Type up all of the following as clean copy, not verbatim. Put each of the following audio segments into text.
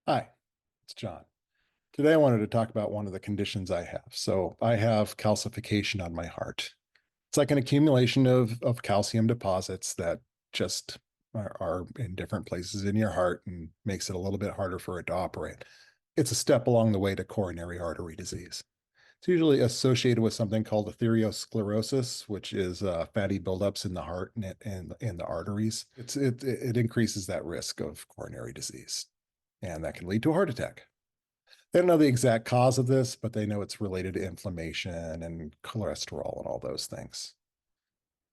Hi, it's John. Today I wanted to talk about one of the conditions I have. So I have calcification on my heart. It's like an accumulation of calcium deposits that just are in different places in your heart and makes it a little bit harder for it to operate. It's a step along the way to coronary artery disease. It's usually associated with something called atherosclerosis, which is fatty buildups in the heart and in the arteries. It increases that risk of coronary disease, and that can lead to a heart attack. They don't know the exact cause of this, but they know it's related to inflammation and cholesterol and all those things.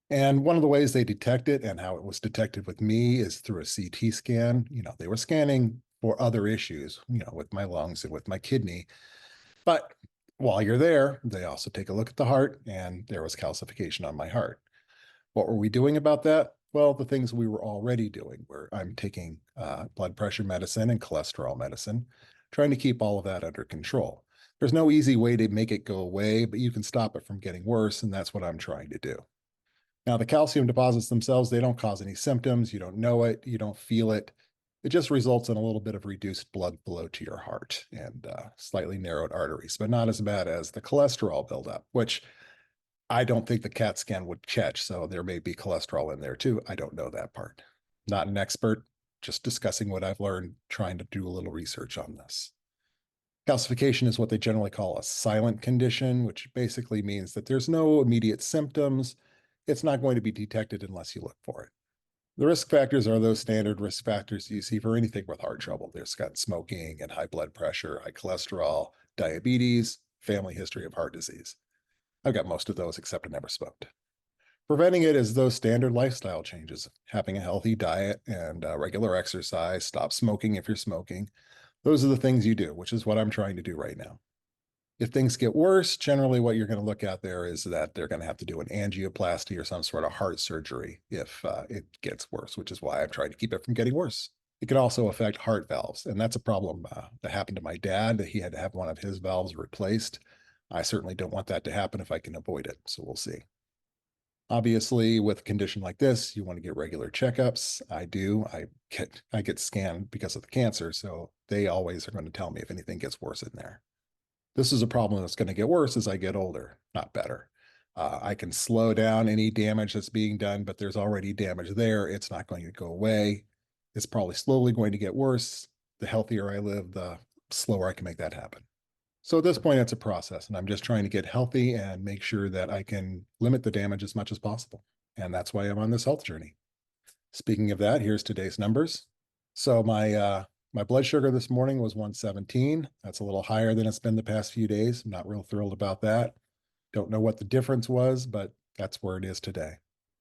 And one of the ways they detect it and how it was detected with me is through a CT scan. They were scanning for other issues, with my lungs and with my kidney. But while you're there, they also take a look at the heart, and there was calcification on my heart. What were we doing about that? Well, the things we were already doing, where I'm taking blood pressure medicine and cholesterol medicine, trying to keep all of that under control. There's no easy way to make it go away, but you can stop it from getting worse, and that's what I'm trying to do. Now, the calcium deposits themselves, they don't cause any symptoms. You don't know it. You don't feel it. It just results in a little bit of reduced blood flow to your heart and slightly narrowed arteries, but not as bad as the cholesterol buildup, which I don't think the CAT scan would catch. So there may be cholesterol in there too. I don't know that part. Not an expert, just discussing what I've learned, trying to do a little research on this. Calcification is what they generally call a silent condition, which basically means that there's no immediate symptoms. It's not going to be detected unless you look for it. The risk factors are those standard risk factors you see for anything with heart trouble. There's got smoking and high blood pressure, high cholesterol, diabetes, family history of heart disease. I've got most of those except I never smoked. Preventing it is those standard lifestyle changes, having a healthy diet and regular exercise, stop smoking if you're smoking. Those are the things you do, which is what I'm trying to do right now. If things get worse, generally what you're going to look at there is that they're going to have to do an angioplasty or some sort of heart surgery if it gets worse, which is why I'm trying to keep it from getting worse. It can also affect heart valves, and that's a problem that happened to my dad. He had to have one of his valves replaced. I certainly don't want that to happen if I can avoid it, so we'll see. Obviously, with a condition like this, you want to get regular checkups. I do. I get scanned because of the cancer, so they always are going to tell me if anything gets worse in there. This is a problem that's going to get worse as I get older, not better. I can slow down any damage that's being done, but there's already damage there. It's not going to go away. It's probably slowly going to get worse. The healthier I live, the slower I can make that happen. So at this point, it's a process, and I'm just trying to get healthy and make sure that I can limit the damage as much as possible. And that's why I'm on this health journey. Speaking of that, here's today's numbers. So my blood sugar this morning was 117. That's a little higher than it's been the past few days. I'm not real thrilled about that. Don't know what the difference was, but that's where it is today.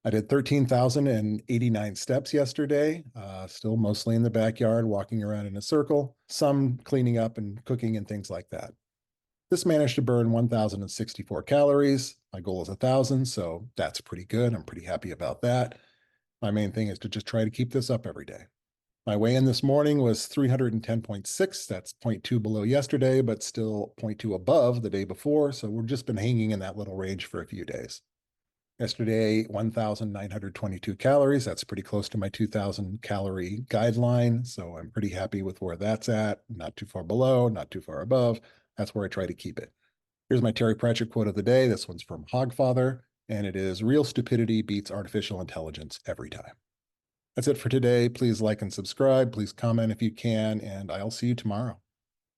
I did 13,089 steps yesterday, still mostly in the backyard, walking around in a circle, some cleaning up and cooking and things like that. This managed to burn 1,064 calories. My goal is 1,000, so that's pretty good. I'm pretty happy about that. My main thing is to just try to keep this up every day. My weigh-in this morning was 310.6. That's zero point 0.2 below yesterday, but still zero point 0.2 above the day before. So we've just been hanging in that little range for a few days. Yesterday, 1,922 calories. That's pretty close to my 2,000 calorie guideline. So I'm pretty happy with where that's at. Not too far below, not too far above. That's where I try to keep it. Here's my Terry Pratchett quote of the day. This one's from Hogfather, and it is, "Real stupidity beats artificial intelligence every time." That's it for today. Please like and subscribe. Please comment if you can, and I'll see you tomorrow.